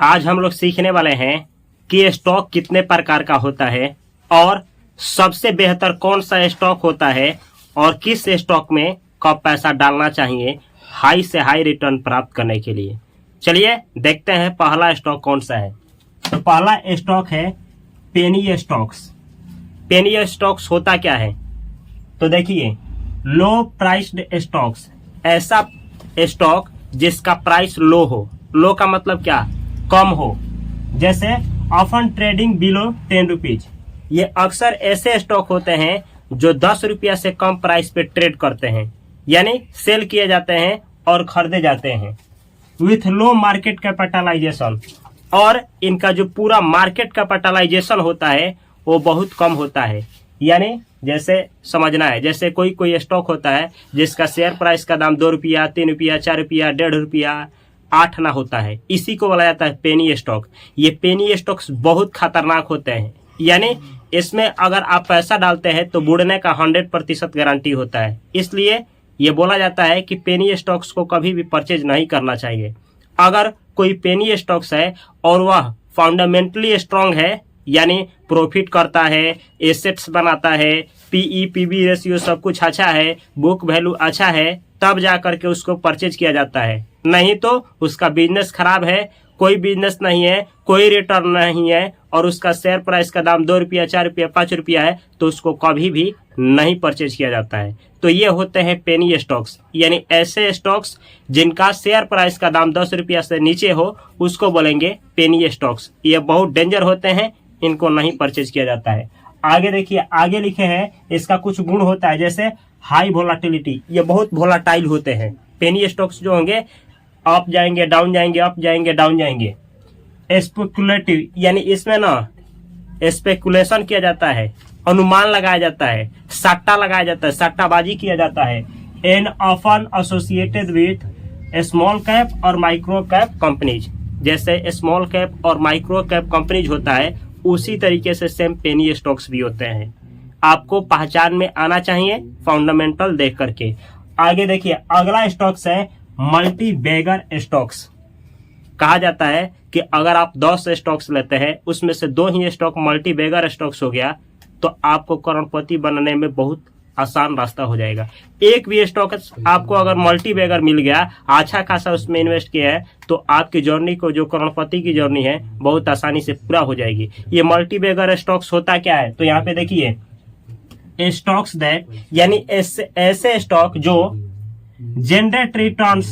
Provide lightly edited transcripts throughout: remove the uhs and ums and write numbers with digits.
आज हम लोग सीखने वाले हैं कि स्टॉक कितने प्रकार का होता है और सबसे बेहतर कौन सा स्टॉक होता है और किस स्टॉक में कब पैसा डालना चाहिए हाई से हाई रिटर्न प्राप्त करने के लिए। चलिए देखते हैं पहला स्टॉक कौन सा है। तो पहला स्टॉक है पेनी स्टॉक्स। पेनी स्टॉक्स होता क्या है? तो देखिए, लो प्राइस्ड स्टॉक्स, ऐसा स्टॉक जिसका प्राइस लो हो। लो का मतलब क्या? कम हो। जैसे ऑफन ट्रेडिंग बिलो 10 रुपीज। ये अक्सर ऐसे स्टॉक होते हैं जो 10 रुपया से कम प्राइस पे ट्रेड करते हैं, यानी सेल किए जाते हैं और खरीदे जाते हैं विथ लो मार्केट कैपिटलाइजेशन। और इनका जो पूरा मार्केट कैपिटलाइजेशन होता है वो बहुत कम होता है। यानी जैसे समझना है, जैसे कोई स्टॉक होता है जिसका शेयर प्राइस का दाम 2 रुपया, 3 रुपया, 4 रुपया, 1.5 रुपया, 8 ना होता है, इसी को बोला जाता है पेनी स्टॉक। ये पेनी स्टॉक्स बहुत खतरनाक होते हैं, यानी इसमें अगर आप पैसा डालते हैं तो बुड़ने का 100% गारंटी होता है। इसलिए ये बोला जाता है कि पेनी स्टॉक्स को कभी भी परचेज नहीं करना चाहिए। अगर कोई पेनी स्टॉक्स है और वह फंडामेंटली स्ट्रांग है, यानी प्रॉफिट करता है, एसेट्स बनाता है, पीई पीबी रेशियो सब कुछ अच्छा है, बुक वैल्यू अच्छा है, तब जा करके उसको परचेज किया जाता है। नहीं तो उसका बिजनेस खराब है, कोई बिजनेस नहीं है, कोई रिटर्न नहीं है और उसका शेयर प्राइस का दाम 2 रुपया, 4 रुपया, 5 रुपया है, तो उसको कभी भी नहीं परचेज किया जाता है। तो ये होते हैं पेनी स्टॉक्स, यानी ऐसे स्टॉक्स जिनका शेयर प्राइस का दाम 10 रुपया से नीचे हो, उसको बोलेंगे पेनी स्टॉक्स। ये बहुत डेंजर होते हैं, इनको नहीं परचेज किया जाता है। आगे देखिए, आगे लिखे हैं इसका कुछ गुण होता है, जैसे हाई वोलाटिलिटी। ये बहुत वोलाटाइल होते हैं। पेनी स्टॉक्स जो होंगे अप जाएंगे, डाउन जाएंगे, अप जाएंगे, डाउन जाएंगे। स्पेकुलेटिव, यानी इसमें ना स्पेकुलेशन किया जाता है, अनुमान लगाया जाता है, सट्टा लगाया जाता है, सट्टाबाजी किया जाता है। And often associated with small cap और माइक्रो कैप कंपनीज। जैसे स्मॉल कैप और माइक्रो कैप कंपनीज होता है, उसी तरीके से सेम पेनी स्टॉक्स भी होते हैं। आपको पहचान में आना चाहिए फंडामेंटल देख करके। आगे देखिए, अगला स्टॉक्स है मल्टी बैगर स्टॉक्स। कहा जाता है कि अगर आप 10 स्टॉक्स लेते हैं, उसमें से 2 ही स्टॉक मल्टी बैगर स्टॉक्स हो गया, तो आपको करोड़पति बनने में बहुत आसान रास्ता हो जाएगा। एक भी स्टॉक आपको अगर मल्टी बैगर मिल गया, अच्छा खासा उसमें इन्वेस्ट किया है, तो आपकी जर्नी को, जो करोड़पति की जर्नी है, बहुत आसानी से पूरा हो जाएगी। ये मल्टी बैगर स्टॉक्स होता क्या है? तो यहाँ पे देखिए, स्टॉक्स दैट, यानी ऐसे स्टॉक जो जनरेट रिटर्न्स,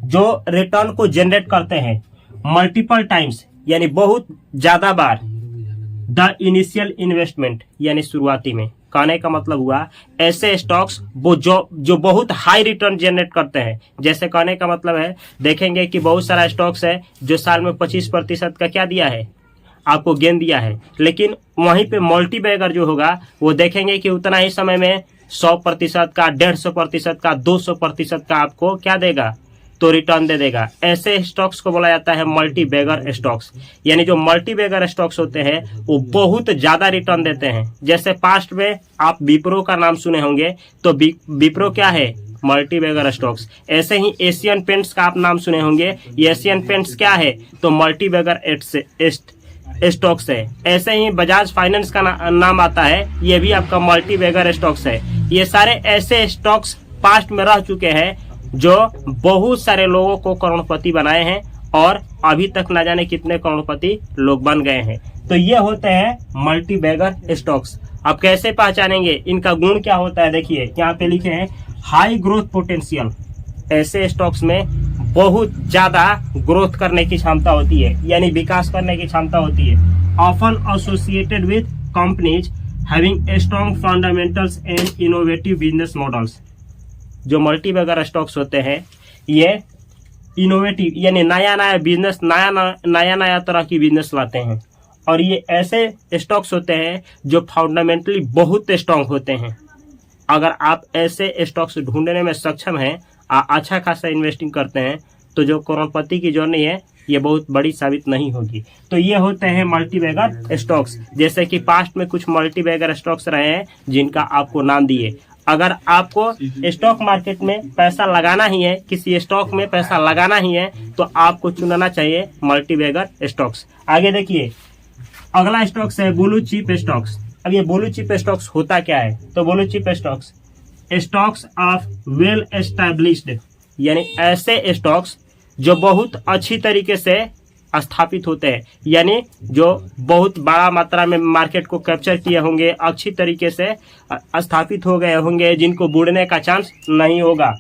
जो रिटर्न को जनरेट करते हैं मल्टीपल टाइम्स, यानी बहुत ज्यादा बार द इनिशियल इन्वेस्टमेंट, यानी शुरुआती में। कहने का मतलब हुआ ऐसे स्टॉक्स वो जो बहुत हाई रिटर्न जनरेट करते हैं। जैसे कहने का मतलब है, देखेंगे कि बहुत सारा स्टॉक्स है जो साल में 25% का क्या दिया है, आपको गेन दिया है, लेकिन वहीं पे मल्टी बैगर जो होगा वो देखेंगे कि उतना ही समय में 100% का, 150% का, 200% का आपको क्या देगा, तो रिटर्न दे देगा। ऐसे स्टॉक्स को बोला जाता है मल्टी बैगर स्टॉक्स। यानी जो मल्टी बैगर स्टॉक्स होते हैं वो बहुत ज्यादा रिटर्न देते हैं। जैसे पास्ट में आप विप्रो का नाम सुने होंगे, तो विप्रो क्या है? Multibagger stocks. ऐसे ही एशियन पेंट्स का आप नाम सुने होंगे, ये एशियन पेंट्स क्या है? तो मल्टी बैगर स्टॉक्स है। ऐसे ही बजाज फाइनेंस का नाम आता है, ये भी आपका मल्टी बैगर स्टॉक्स है। ये सारे ऐसे स्टॉक्स पास्ट में रह चुके हैं जो बहुत सारे लोगों को करोड़पति बनाए हैं और अभी तक ना जाने कितने करोड़पति लोग बन गए हैं। तो ये होते हैं मल्टी बैगर स्टॉक्स। आप कैसे पहचानेंगे, इनका गुण क्या होता है? देखिए, यहाँ पे लिखे हैं हाई ग्रोथ पोटेंशियल। ऐसे स्टॉक्स में बहुत ज्यादा ग्रोथ करने की क्षमता होती है, यानी विकास करने की क्षमता होती है। Often associated with companies having strong fundamentals and innovative business models. जो मल्टी बैगर स्टॉक्स होते हैं ये इनोवेटिव, यानी नया बिजनेस, नया तरह की बिजनेस लाते हैं। और ये ऐसे स्टॉक्स होते हैं जो फंडामेंटली बहुत स्ट्रांग होते हैं। अगर आप ऐसे स्टॉक्स ढूंढने में सक्षम हैं, अच्छा खासा इन्वेस्टिंग करते हैं, तो जो करोड़पति की जर्नी है ये बहुत बड़ी साबित नहीं होगी। तो ये होते हैं मल्टी बैगर स्टॉक्स। जैसे कि पास्ट में कुछ मल्टी बैगर स्टॉक्स रहे हैं जिनका आपको नाम दिए। अगर आपको स्टॉक मार्केट में पैसा लगाना ही है, किसी स्टॉक में पैसा लगाना ही है, तो आपको चुनना चाहिए मल्टीबैगर स्टॉक्स। आगे देखिए, अगला स्टॉक्स है ब्लू चिप स्टॉक्स। अब ये ब्लू चिप स्टॉक्स होता क्या है? तो blue chip stocks stocks of well established, यानी ऐसे स्टॉक्स जो बहुत अच्छी तरीके से स्थापित होते हैं, यानी जो बहुत बड़ा मात्रा में मार्केट को कैप्चर किए होंगे, अच्छी तरीके से स्थापित हो गए होंगे, जिनको बुड़ने का चांस नहीं होगा।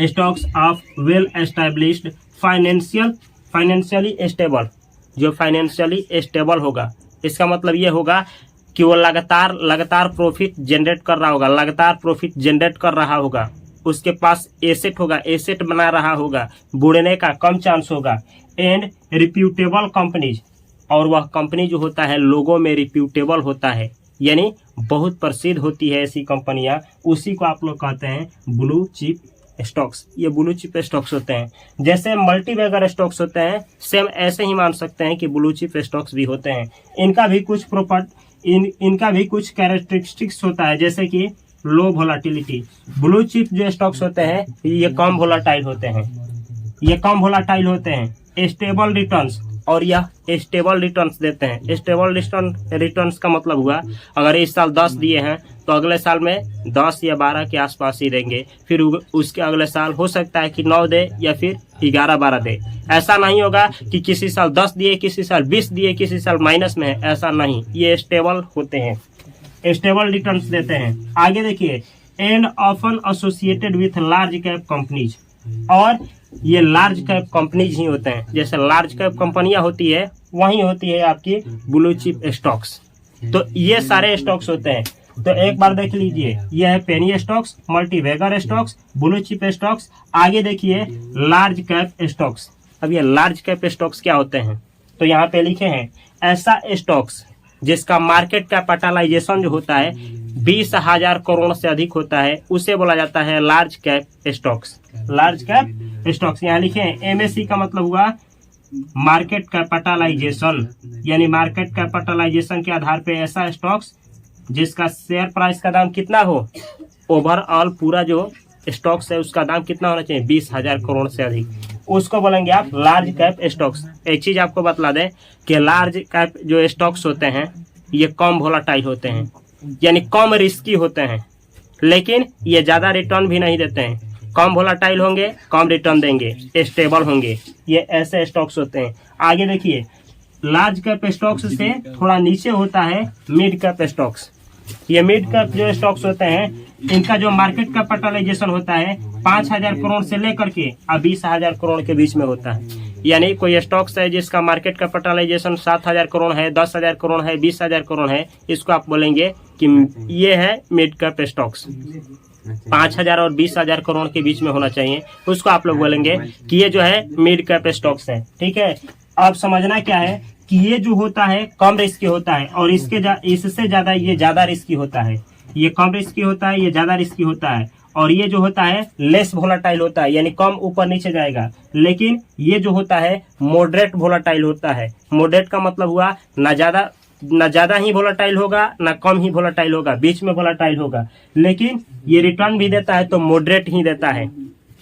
Stocks of well established financially stable, जो फाइनेंशियली स्टेबल होगा, इसका मतलब ये होगा कि वो लगातार प्रॉफिट जनरेट कर रहा होगा, लगातार प्रॉफिट जनरेट कर रहा होगा, उसके पास एसेट होगा, एसेट बना रहा होगा, बुड़ने का कम चांस होगा। एंड रिप्यूटेबल कंपनीज, और वह कंपनी जो होता है लोगों में रिप्यूटेबल होता है, यानी बहुत प्रसिद्ध होती है ऐसी कंपनियां, उसी को आप लोग कहते हैं ब्लू चिप स्टॉक्स। ये ब्लू चिप स्टॉक्स होते हैं। जैसे मल्टीबैगर स्टॉक्स होते हैं, सेम ऐसे ही मान सकते हैं कि ब्लू चिप स्टॉक्स भी होते हैं। इनका भी कुछ कैरेक्टरिस्टिक्स होता है, जैसे कि लो वोलाटिलिटी। ब्लू चिप जो स्टॉक्स होते हैं ये कम वोलाटाइल होते हैं, स्टेबल रिटर्न्स, और यह स्टेबल रिटर्न्स देते हैं। स्टेबल रिटर्न्स का मतलब हुआ, अगर इस साल 10 दिए हैं तो अगले साल में 10 या 12 के आसपास ही देंगे, फिर उसके अगले साल हो सकता है कि 9 दे या फिर 11-12 दे। ऐसा नहीं होगा कि किसी साल 10 दिए, किसी साल 20 दिए, किसी साल माइनस में है, ऐसा नहीं। ये स्टेबल होते हैं, स्टेबल रिटर्न्स देते हैं। आगे देखिए, and often associated with large cap companies, और ये लार्ज कैप कंपनीज ही होते हैं। जैसे लार्ज कैप कंपनियां होती है, वही होती है आपकी ब्लू चिप स्टॉक्स। तो ये सारे स्टॉक्स होते हैं। तो एक बार देख लीजिए, ये है penny stocks, multibagger stocks, blue chip stocks. आगे देखिए लार्ज कैप स्टॉक्स। अब ये लार्ज कैप स्टॉक्स क्या होते हैं? तो यहाँ पे लिखे हैं, ऐसा स्टॉक्स जिसका मार्केट कैपिटलाइजेशन जो होता है 20,000 करोड़ से अधिक होता है, उसे बोला जाता है large cap stocks. Large cap stocks यहाँ लिखे हैं। एमएससी का मतलब हुआ मार्केट कैपिटलाइजेशन, यानी मार्केट कैपिटलाइजेशन के आधार पे ऐसा स्टॉक्स जिसका शेयर प्राइस का दाम कितना हो, ओवरऑल पूरा जो स्टॉक्स है उसका दाम कितना होना चाहिए, 20,000 करोड़ से अधिक, उसको बोलेंगे आप लार्ज कैप स्टॉक्स। एक चीज आपको बतला दें कि लार्ज कैप जो स्टॉक्स होते हैं ये कम वोलाटाइल होते हैं, यानी कम रिस्की होते हैं, लेकिन ये ज्यादा रिटर्न भी नहीं देते हैं। कम वोलाटाइल होंगे, कम रिटर्न देंगे, स्टेबल होंगे, ये ऐसे स्टॉक्स होते हैं। आगे देखिए, लार्ज कैप स्टॉक्स से थोड़ा नीचे होता है मिड कैप स्टॉक्स। ये मिड कैप जो स्टॉक्स होते हैं, इनका जो मार्केट कैपिटलाइजेशन होता है 5,000 करोड़ से लेकर के 20,000 करोड़ के बीच में होता है। यानी कोई स्टॉक्स है जिसका मार्केट कैपिटलाइजेशन 7,000 करोड़ है, 10,000 करोड़ है, 20,000 करोड़ है, इसको आप बोलेंगे कि ये है मिड कैप स्टॉक्स। 5,000 और 20,000 करोड़ के बीच में होना चाहिए, उसको आप लोग बोलेंगे कि ये जो है मिड कैप स्टॉक्स है। ठीक है, अब समझना क्या है कि ये जो होता है कम रिस्की होता है, और इससे ज्यादा ये ज्यादा रिस्की होता है। ये कम रिस्की होता है, ये ज्यादा रिस्की होता है, और ये जो होता है लेस वोलाटाइल होता है, यानी कम ऊपर नीचे जाएगा। लेकिन ये जो होता है मॉडरेट वोलाटाइल होता है। मॉडरेट का मतलब हुआ न ज्यादा ही वोलाटाइल होगा, न कम ही वोलाटाइल होगा, बीच में वोलाटाइल होगा, लेकिन ये रिटर्न भी देता है तो मॉडरेट ही देता है।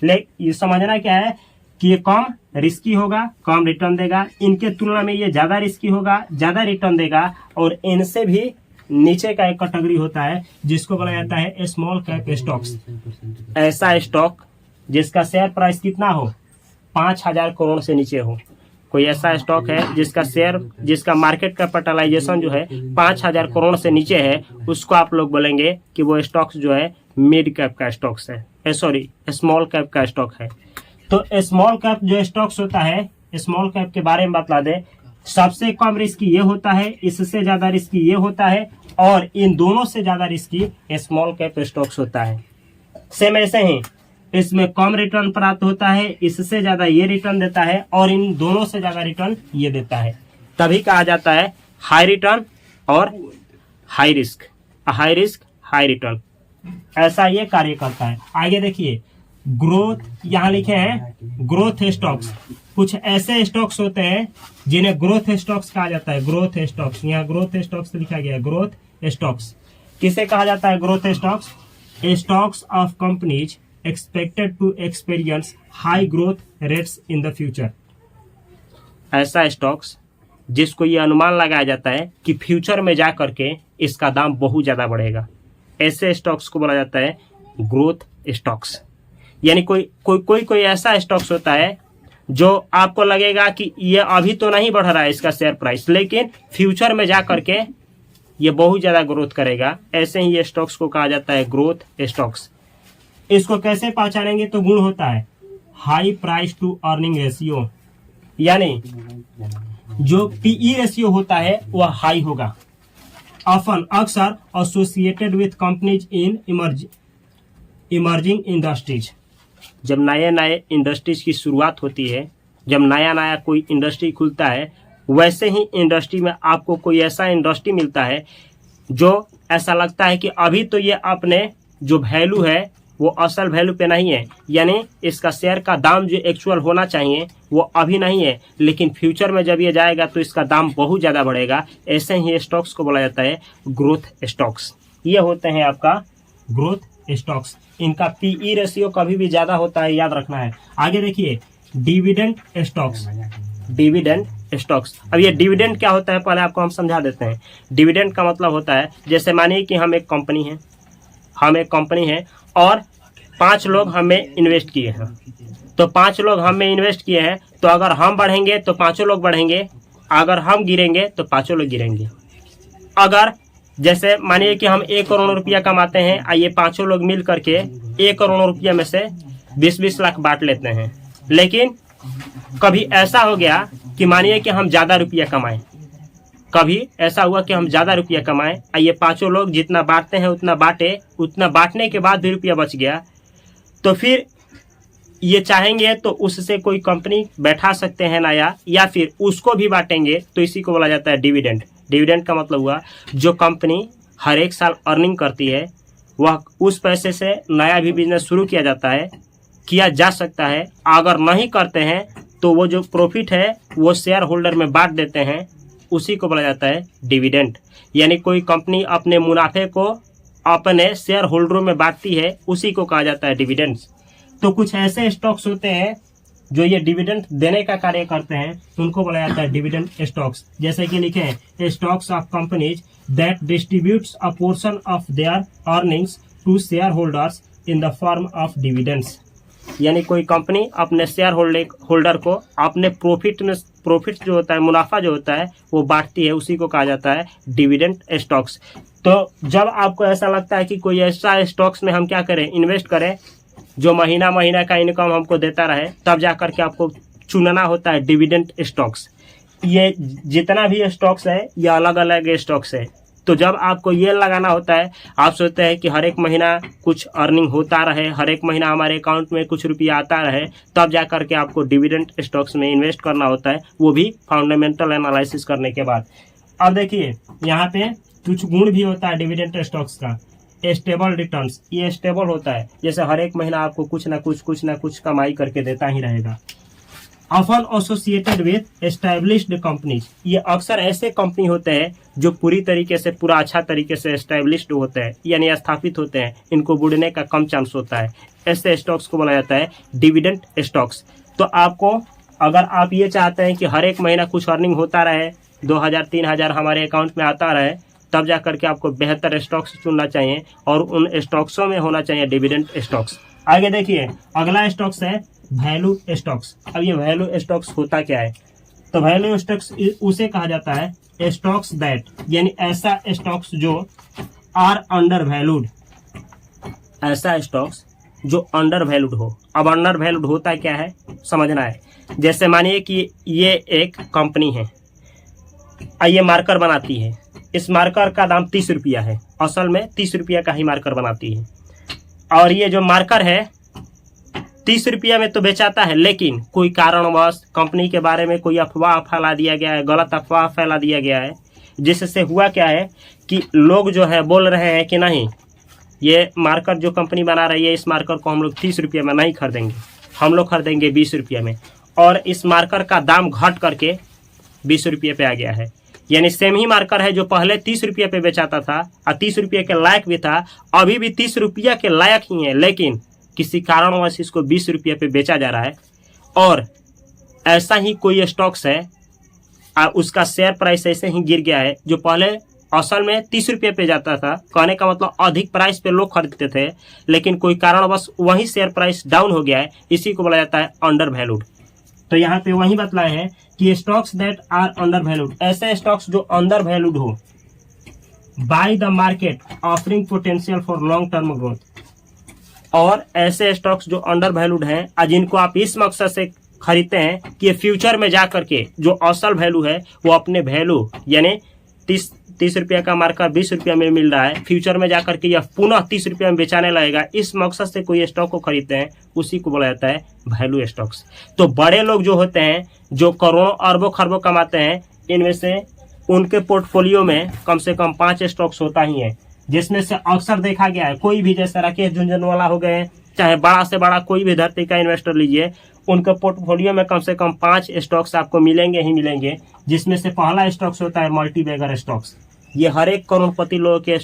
ये समझना क्या है कि ये कम रिस्की होगा, कम रिटर्न देगा, इनके तुलना में ये ज्यादा रिस्की होगा, ज्यादा रिटर्न देगा, और इनसे भी नीचे का एक कैटेगरी होता है जिसको बोला जाता है स्मॉल कैप स्टॉक्स। ऐसा स्टॉक जिसका शेयर प्राइस कितना हो, 5,000 करोड़ से नीचे हो। कोई ऐसा स्टॉक है जिसका मार्केट कैपिटलाइजेशन जो है 5,000 करोड़ से नीचे है, उसको आप लोग बोलेंगे कि वो स्टॉक्स जो है मिड कैप का स्टॉक्स है, स्मॉल कैप का स्टॉक है। तो स्मॉल कैप जो स्टॉक्स होता है, स्मॉल कैप के बारे में बतला दे, सबसे कम रिस्की ये होता है, इससे ज्यादा रिस्की ये होता है, और इन दोनों से ज्यादा रिस्की स्मॉल कैप स्टॉक्स होता है। सेम ऐसे ही इसमें कम रिटर्न प्राप्त होता है, इससे ज्यादा ये रिटर्न देता है, और इन दोनों से ज्यादा रिटर्न ये देता है। तभी कहा जाता है हाई रिटर्न और हाई रिस्क, हाई रिटर्न। ऐसा ये कार्य करता है। आगे देखिए, ग्रोथ, यहाँ लिखे हैं ग्रोथ स्टॉक्स। कुछ ऐसे स्टॉक्स होते हैं जिन्हें ग्रोथ स्टॉक्स कहा जाता है। ग्रोथ स्टॉक्स, यहाँ ग्रोथ स्टॉक्स लिखा गया है, ग्रोथ स्टॉक्स। किसे कहा जाता है growth stocks? Stocks of companies expected to experience high growth rates in the future. ऐसा स्टॉक्स जिसको ये अनुमान लगाया जाता है कि फ्यूचर में जा करके इसका दाम बहुत ज़्यादा बढ़ेगा, ऐसे स्टॉक्स को बोला जाता है ग्रोथ स्टॉक्स। यानी कोई ऐसा स्टॉक्स होता है जो आपको लगेगा कि ये अभी तो नहीं बढ़ रहा है इसका शेयर प्राइस, लेकिन फ्यूचर में जा करके ये बहुत ज़्यादा ग्रोथ करेगा। ऐसे ही ये स्टॉक्स को कहा जाता है ग्रोथ स्टॉक्स। इसको कैसे पहचानेंगे? तो गुण होता है high price to earning ratio, यानी जो पीई रेशियो होता है वह हाई होगा। ऑफन अक्सर associated with companies in emerging industries. जब नए नए इंडस्ट्रीज की शुरुआत होती है, जब नया नया कोई इंडस्ट्री खुलता है, वैसे ही इंडस्ट्री में आपको कोई ऐसा इंडस्ट्री मिलता है जो ऐसा लगता है कि अभी तो ये अपने जो वैल्यू है वो असल वैल्यू पे नहीं है, यानी इसका शेयर का दाम जो एक्चुअल होना चाहिए वो अभी नहीं है, लेकिन फ्यूचर में जब ये जाएगा तो इसका दाम बहुत ज़्यादा बढ़ेगा। ऐसे ही स्टॉक्स को बोला जाता है ग्रोथ स्टॉक्स। ये होते हैं आपका ग्रोथ स्टॉक्स। इनका पीई रेशियो कभी भी ज़्यादा होता है, याद रखना है। आगे देखिए डिविडेंड स्टॉक्स। डिविडेंड स्टॉक्स, अब ये डिविडेंड क्या होता है पहले आपको हम समझा देते हैं। डिविडेंड का मतलब होता है, जैसे मानिए कि हम एक कंपनी है और 5 लोग हमें इन्वेस्ट किए हैं, तो 5 लोग हमें इन्वेस्ट किए हैं, तो अगर हम बढ़ेंगे तो 5 लोग बढ़ेंगे, अगर हम गिरेंगे तो 5 लोग गिरेंगे। अगर जैसे मानिए कि हम 1 करोड़ रुपया कमाते हैं, आइए 5 लोग मिल करके 1 करोड़ रुपया में से 20-20 लाख बांट लेते हैं। लेकिन कभी ऐसा हो गया कि मानिए कि हम ज़्यादा रुपया कमाएं, कभी ऐसा हुआ कि हम ज़्यादा रुपया कमाएं, आइए 5 लोग जितना बांटते हैं उतना बांटे, उतना बांटने के बाद भी रुपया बच गया, तो फिर ये चाहेंगे तो उससे कोई कंपनी बैठा सकते हैं नया, या फिर उसको भी बांटेंगे, तो इसी को बोला जाता है डिविडेंड। डिविडेंड का मतलब हुआ जो कंपनी हर एक साल अर्निंग करती है, वह उस पैसे से नया भी बिजनेस शुरू किया जा सकता है। अगर नहीं करते हैं तो वो जो प्रॉफिट है वो शेयर होल्डर में बांट देते हैं, उसी को बोला जाता है डिविडेंड। यानी कोई कंपनी अपने मुनाफे को अपने शेयर होल्डरों में बांटती है, उसी को कहा जाता है डिविडेंड्स। तो कुछ ऐसे स्टॉक्स होते हैं जो ये डिविडेंड देने का कार्य करते हैं, उनको बोला जाता है डिविडेंड स्टॉक्स। जैसे कि लिखे हैं stocks of companies that distributes a portion of their earnings to shareholders in the form of dividends. यानी कोई कंपनी अपने शेयर होल्डर को अपने प्रॉफिट जो होता है, मुनाफा जो होता है वो बांटती है, उसी को कहा जाता है डिविडेंड स्टॉक्स। तो जब आपको ऐसा लगता है कि कोई ऐसा स्टॉक्स में हम क्या करें, इन्वेस्ट करें जो महीना का इनकम हमको देता रहे, तब जाकर के आपको चुनना होता है डिविडेंड स्टॉक्स। ये जितना भी स्टॉक्स है ये अलग अलग स्टॉक्स है। तो जब आपको ये लगाना होता है, आप सोचते हैं कि हर एक महीना कुछ अर्निंग होता रहे, हर एक महीना हमारे अकाउंट में कुछ रुपया आता रहे, तब जा करके आपको डिविडेंड स्टॉक्स में इन्वेस्ट करना होता है, वो भी फंडामेंटल एनालिसिस करने के बाद। अब देखिए यहाँ पे कुछ गुण भी होता है डिविडेंड स्टॉक्स का। स्टेबल रिटर्न्स, ये स्टेबल होता है, जैसे हर एक महीना आपको कुछ ना कुछ कमाई करके देता ही रहेगा। Often associated with established companies, ये अक्सर ऐसे कंपनी होते हैं जो पूरी तरीके से पूरा अच्छा तरीके से एस्टैब्लिश्ड होते हैं, यानी स्थापित होते हैं, इनको बुड़ने का कम चांस होता है। ऐसे स्टॉक्स को बोला जाता है डिविडेंड स्टॉक्स। तो आपको अगर आप ये चाहते हैं कि हर एक महीना कुछ अर्निंग होता रहे, 2000-3000 हमारे अकाउंट में आता रहे, तब जा करके आपको बेहतर स्टॉक्स चुनना चाहिए और उन स्टॉक्सों में होना चाहिए डिविडेंड स्टॉक्स। आगे देखिए अगला स्टॉक्स है वैल्यू स्टॉक्स। अब ये वैल्यू स्टॉक्स होता क्या है? तो वैल्यू स्टॉक्स उसे कहा जाता है स्टॉक्स दैट, यानी ऐसा स्टॉक्स जो आर अंडर वैल्यूड, ऐसा स्टॉक्स जो अंडर वैल्यूड हो। अब अंडर वैल्यूड होता क्या है समझना है। जैसे मानिए कि ये एक कंपनी है, ये मार्कर बनाती है, इस मार्कर का दाम 30 रुपया है, असल में 30 रुपया का ही मार्कर बनाती है, और ये जो मार्कर है 30 रुपया में तो बेचाता है, लेकिन कोई कारणवश कंपनी के बारे में कोई अफवाह फैला दिया गया है, गलत अफवाह फैला दिया गया है, जिससे हुआ क्या है कि लोग जो है बोल रहे हैं कि नहीं, ये मार्कर जो कंपनी बना रही है, इस मार्कर को हम लोग 30 रुपये में नहीं खरीदेंगे, हम लोग खरीदेंगे 20 रुपये में, और इस मार्कर का दाम घट करके 20 रुपये पे आ गया है। यानी सेम ही मार्कर है जो पहले 30 रुपये पे बेचाता था और 30 रुपये के लायक भी था, अभी भी 30 रुपये के लायक ही है, लेकिन किसी कारणवश इसको 20 रुपये पे बेचा जा रहा है। और ऐसा ही कोई स्टॉक्स है उसका शेयर प्राइस ऐसे ही गिर गया है, जो पहले असल में 30 रुपये पे जाता था, कहने का मतलब अधिक प्राइस पे लोग खरीदते थे, लेकिन कोई कारणवश वही शेयर प्राइस डाउन हो गया है, इसी को बोला जाता है अंडर वैल्यूड। तो यहाँ पे वही बतलाया है कि stocks that are undervalued, ऐसे स्टॉक्स जो अंडर वैल्यूड हो by the market offering potential for long term growth, और ऐसे स्टॉक्स जो अंडर वैल्यूड हैं जिनको आप इस मकसद से खरीदते हैं कि फ्यूचर में जा करके जो असल वैल्यू है वो अपने वैल्यू यानी 30 रुपये का मार्कर 20 रुपये में मिल रहा है, फ्यूचर में जाकर के यह पुनः 30 रुपये में बेचाने लगेगा, इस मकसद से कोई स्टॉक को खरीदते हैं, उसी को बोला जाता है वैल्यू स्टॉक्स। तो बड़े लोग जो होते हैं जो करोड़ों अरबों खरबों कमाते हैं, इनमें से उनके पोर्टफोलियो में कम से कम 5 स्टॉक्स होता ही है, जिसमें से अक्सर देखा गया है कोई भी जैसे राकेश झुनझुनवाला हो गए, चाहे बड़ा से बड़ा कोई भी धरती का इन्वेस्टर लीजिए, उनके पोर्टफोलियो में कम से कम 5 स्टॉक्स आपको मिलेंगे ही मिलेंगे, जिसमें से पहला स्टॉक्स होता है मल्टी बैगर स्टॉक्स। ये हर एक करोड़पति लोगों के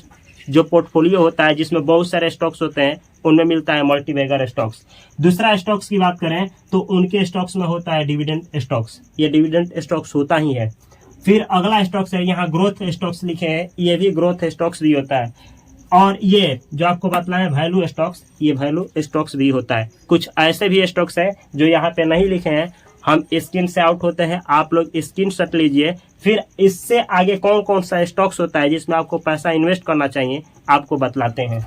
जो पोर्टफोलियो होता है जिसमें बहुत सारे स्टॉक्स होते हैं, उनमें मिलता है मल्टी बैगर स्टॉक्स। दूसरा स्टॉक्स की बात करें तो उनके स्टॉक्स में होता है डिविडेंड स्टॉक्स, ये डिविडेंड स्टॉक्स होता ही है। फिर अगला स्टॉक्स है, यहाँ ग्रोथ स्टॉक्स लिखे हैं, ये भी ग्रोथ स्टॉक्स भी होता है। और ये जो आपको बतलाया है वैल्यू स्टॉक्स, ये वैल्यू स्टॉक्स भी होता है। कुछ ऐसे भी स्टॉक्स हैं जो यहाँ पे नहीं लिखे हैं, हम स्क्रीन से आउट होते हैं, आप लोग स्क्रीन शॉट लीजिए। फिर इससे आगे कौन कौन सा स्टॉक्स होता है जिसमें आपको पैसा इन्वेस्ट करना चाहिए, आपको बतलाते हैं।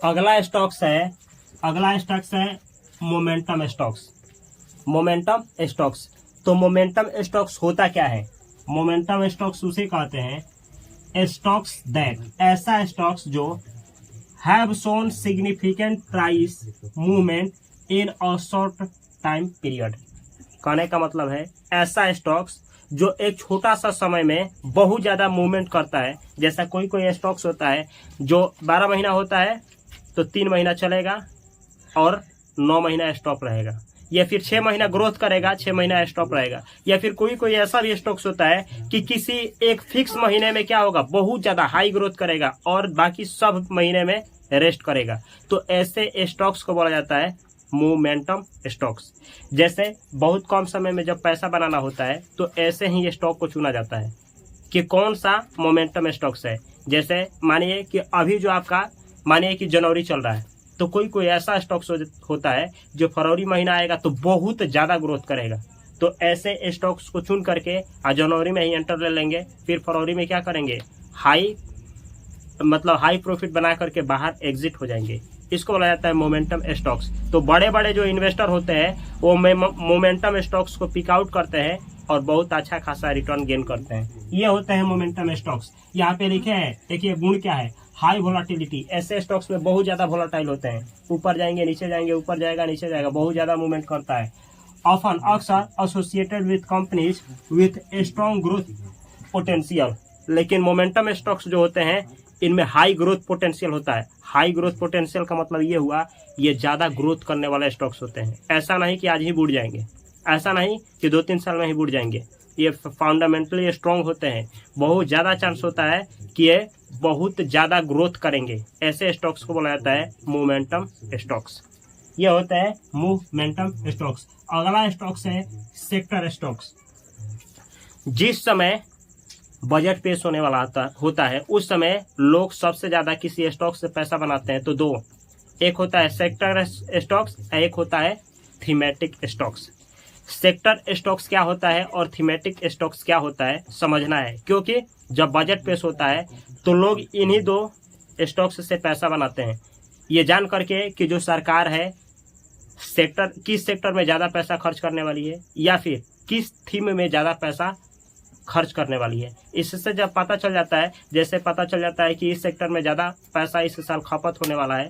अगला स्टॉक्स है मोमेंटम स्टॉक्स। मोमेंटम स्टॉक्स, तो मोमेंटम स्टॉक्स होता क्या है? मोमेंटम स्टॉक्स उसे कहते हैं स्टॉक्स दैट, ऐसा स्टॉक्स जो have shown significant price movement in a short time period. कहने का मतलब है ऐसा स्टॉक्स जो एक छोटा सा समय में बहुत ज्यादा मूवमेंट करता है। जैसा कोई स्टॉक्स होता है जो 12 महीना होता है तो 3 महीना चलेगा और 9 महीना स्टॉप रहेगा, या फिर 6 महीना ग्रोथ करेगा, 6 महीना स्टॉप रहेगा। या फिर कोई ऐसा भी स्टॉक्स होता है कि किसी एक फिक्स महीने में क्या होगा, बहुत ज्यादा हाई ग्रोथ करेगा और बाकी सब महीने में रेस्ट करेगा। तो ऐसे स्टॉक्स को बोला जाता है मोमेंटम स्टॉक्स। जैसे बहुत कम समय में जब पैसा बनाना होता है तो ऐसे ही स्टॉक को चुना जाता है कि कौन सा मोमेंटम स्टॉक्स है। जैसे मानिए कि अभी जो आपका मानिए कि जनवरी चल रहा है, तो कोई ऐसा स्टॉक्स होता है जो फरवरी महीना आएगा तो बहुत ज्यादा ग्रोथ करेगा। तो ऐसे स्टॉक्स को चुन करके जनवरी में ही एंटर ले लेंगे, फिर फरवरी में क्या करेंगे, हाई प्रॉफिट बना करके बाहर एग्जिट हो जाएंगे। इसको बोला जाता है मोमेंटम स्टॉक्स। तो बड़े बड़े जो इन्वेस्टर होते हैं वो मोमेंटम स्टॉक्स को पिक आउट करते हैं और बहुत अच्छा खासा रिटर्न गेन करते हैं। ये होते हैं मोमेंटम स्टॉक्स। यहाँ पे लिखे हैं, देखिए गुण क्या है, हाई वोलाटिलिटी। ऐसे स्टॉक्स में बहुत ज्यादा वोलाटाइल होते हैं, ऊपर जाएंगे नीचे जाएंगे, ऊपर जाएगा नीचे जाएगा, बहुत ज्यादा मूवमेंट करता है। ऑफन अक्सर associated with companies with strong growth potential. लेकिन मोमेंटम स्टॉक्स जो होते हैं इनमें हाई ग्रोथ पोटेंशियल होता है। हाई ग्रोथ पोटेंशियल का मतलब ये हुआ, ये ज्यादा ग्रोथ करने वाले स्टॉक्स होते हैं। ऐसा नहीं कि आज ही बुड़ जाएंगे, ऐसा नहीं कि 2-3 साल में ही बुड़ जाएंगे। ये फंडामेंटली स्ट्रांग होते हैं, बहुत ज्यादा चांस होता है कि ये बहुत ज्यादा ग्रोथ करेंगे। ऐसे स्टॉक्स को बोला जाता है मोमेंटम स्टॉक्स। ये होता है मोमेंटम स्टॉक्स। अगला स्टॉक्स है सेक्टर स्टॉक्स। जिस समय बजट पेश होने वाला होता है उस समय लोग सबसे ज्यादा किसी स्टॉक से पैसा बनाते हैं। तो 2, एक होता है सेक्टर स्टॉक्स, एक होता है थीमेटिक स्टॉक्स। सेक्टर स्टॉक्स क्या होता है और थीमेटिक स्टॉक्स क्या होता है समझना है, क्योंकि जब बजट पेश होता है तो लोग इन्हीं 2 स्टॉक्स से पैसा बनाते हैं, ये जान करके कि जो सरकार है किस सेक्टर में ज्यादा पैसा खर्च करने वाली है या फिर किस थीम में ज्यादा पैसा खर्च करने वाली है। इससे जब पता चल जाता है, जैसे पता चल जाता है कि इस सेक्टर में ज्यादा पैसा इस साल खपत होने वाला है,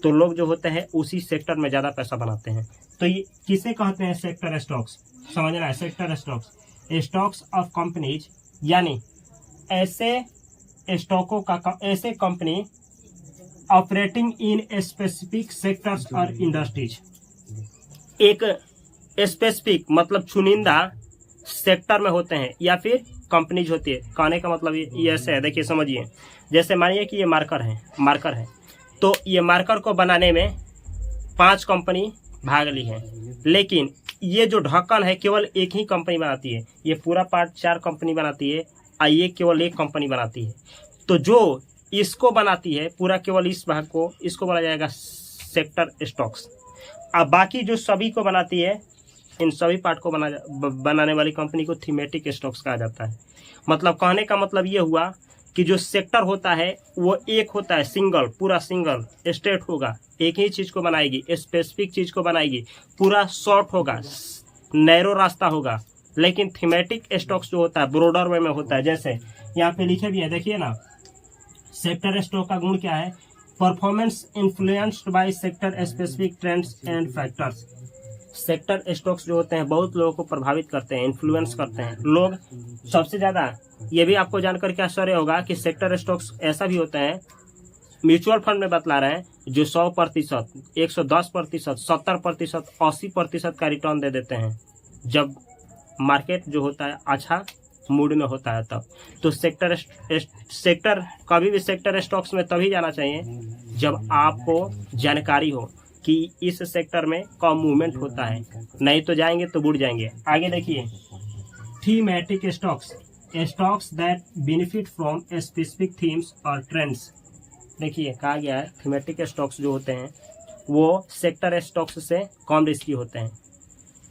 तो लोग जो होते हैं उसी सेक्टर में ज्यादा पैसा बनाते हैं। तो ये किसे कहते हैं सेक्टर स्टॉक्स, समझना है। Sector stocks, stocks of companies, यानी ऐसे स्टॉकों का ऐसे company operating in specific sectors और इंडस्ट्रीज। एक स्पेसिफिक मतलब चुनिंदा सेक्टर में होते हैं या फिर कंपनीज होती है। कहने का मतलब ये ऐसे है, देखिए समझिए। जैसे मानिए कि ये मार्कर है, तो ये मार्कर को बनाने में 5 कंपनी भाग ली है, लेकिन ये जो ढक्कन है केवल एक ही कंपनी बनाती है। ये पूरा पार्ट 4 कंपनी बनाती है और ये केवल एक कंपनी बनाती है। तो जो इसको बनाती है पूरा, केवल इस भाग को, इसको बोला जाएगा सेक्टर स्टॉक्स। अब बाकी जो सभी को बनाती है, इन सभी पार्ट को बनाने वाली कंपनी को थीमेटिक स्टॉक्स कहा जाता है। मतलब कहने का मतलब ये हुआ कि जो सेक्टर होता है वो एक होता है, सिंगल, पूरा सिंगल स्टेट होगा, एक ही चीज को बनाएगी, स्पेसिफिक चीज को बनाएगी, पूरा शॉर्ट होगा, नैरो रास्ता होगा। लेकिन थीमेटिक स्टॉक्स जो होता है ब्रॉडर वे में होता है। जैसे यहाँ पे लिखे भी है, देखिए ना, सेक्टर स्टॉक का गुण क्या है? Performance influenced by sector specific trends and factors. Sector stocks जो होते हैं बहुत लोगों को प्रभावित करते हैं, इन्फ्लुएंस करते हैं। लोग सबसे ज्यादा, ये भी आपको जानकर क्या आश्चर्य होगा कि सेक्टर स्टॉक्स ऐसा भी होता है, म्यूचुअल फंड में बतला रहे हैं, जो 100%, 110%, 70%, 80% का रिटर्न दे देते हैं जब मार्केट जो होता है अच्छा मूड में होता है तब। तो सेक्टर कभी भी सेक्टर स्टॉक्स में तभी जाना चाहिए जब आपको जानकारी हो कि इस सेक्टर में कम मूवमेंट होता है, नहीं तो जाएंगे तो बुड़ जाएंगे। आगे देखिए, thematic stocks that benefit from specific themes और ट्रेंड्स। देखिए कहा गया है थीमेटिक स्टॉक्स जो होते हैं वो सेक्टर स्टॉक्स से कम रिस्की होते हैं।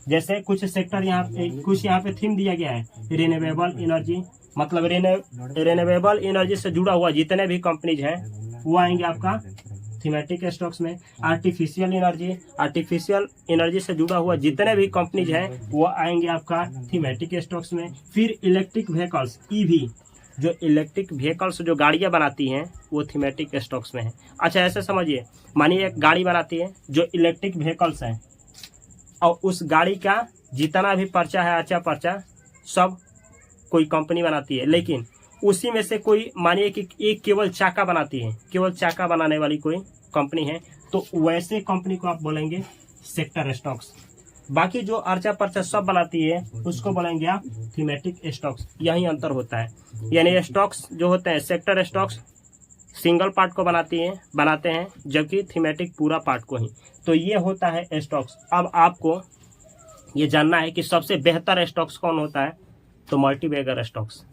जैसे कुछ सेक्टर यहाँ पे थीम दिया गया है, रिन्यूएबल एनर्जी, मतलब रिन्यूएबल एनर्जी से जुड़ा हुआ जितने भी कंपनीज हैं वो आएंगे आपका थीमेटिक स्टॉक्स में। आर्टिफिशियल एनर्जी से जुड़ा हुआ जितने भी कंपनीज हैं वो आएंगे आपका थीमेटिक स्टॉक्स में। फिर इलेक्ट्रिक व्हीकल्स, ईवी, जो इलेक्ट्रिक व्हीकल्स जो गाड़ियां बनाती हैं वो थीमेटिक स्टॉक्स में है। अच्छा ऐसे समझिए, मानिए एक गाड़ी बनाती है जो इलेक्ट्रिक व्हीकल्स है, और उस गाड़ी का जितना भी पर्चा है, अच्छा पर्चा, सब कोई कंपनी बनाती है, लेकिन उसी में से कोई, मानिए कि एक केवल चाका बनाती है, केवल चाका बनाने वाली कोई कंपनी है, तो वैसे कंपनी को आप बोलेंगे सेक्टर स्टॉक्स। बाकी जो अर्चा पर्चा सब बनाती है उसको बोलेंगे आप थीमेटिक स्टॉक्स। यही अंतर होता है। यानी स्टॉक्स जो होते हैं, सेक्टर स्टॉक्स सिंगल पार्ट को बनाते हैं, जबकि थीमेटिक पूरा पार्ट को ही। तो ये होता है स्टॉक्स। अब आपको ये जानना है कि सबसे बेहतर स्टॉक्स कौन होता है, तो मल्टीबैगर स्टॉक्स,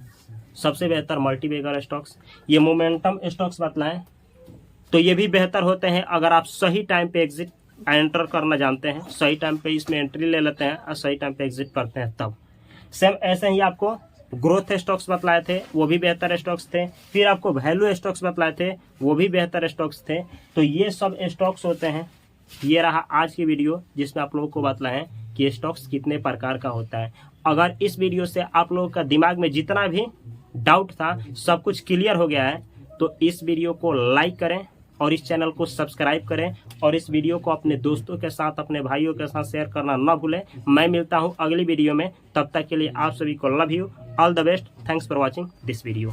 सबसे बेहतर मल्टीबैगर स्टॉक्स। ये मोमेंटम स्टॉक्स बतलाएं तो ये भी बेहतर होते हैं अगर आप सही टाइम पे एग्जिट एंटर करना जानते हैं, सही टाइम पे इसमें एंट्री ले लेते हैं और सही टाइम पे एग्जिट करते हैं तब। सेम ऐसे ही आपको ग्रोथ स्टॉक्स बतलाए थे, वो भी बेहतर स्टॉक्स थे। फिर आपको वैल्यू स्टॉक्स बतलाए थे, वो भी बेहतर स्टॉक्स थे। तो ये सब स्टॉक्स होते हैं। ये रहा आज की वीडियो जिसमें आप लोगों को बतलाएं कि स्टॉक्स कितने प्रकार का होता है। अगर इस वीडियो से आप लोगों का दिमाग में जितना भी डाउट था सब कुछ क्लियर हो गया है, तो इस वीडियो को लाइक करें और इस चैनल को सब्सक्राइब करें, और इस वीडियो को अपने दोस्तों के साथ, अपने भाइयों के साथ शेयर करना ना भूलें। मैं मिलता हूं अगली वीडियो में, तब तक के लिए आप सभी को love you, all the best, thanks for watching this video.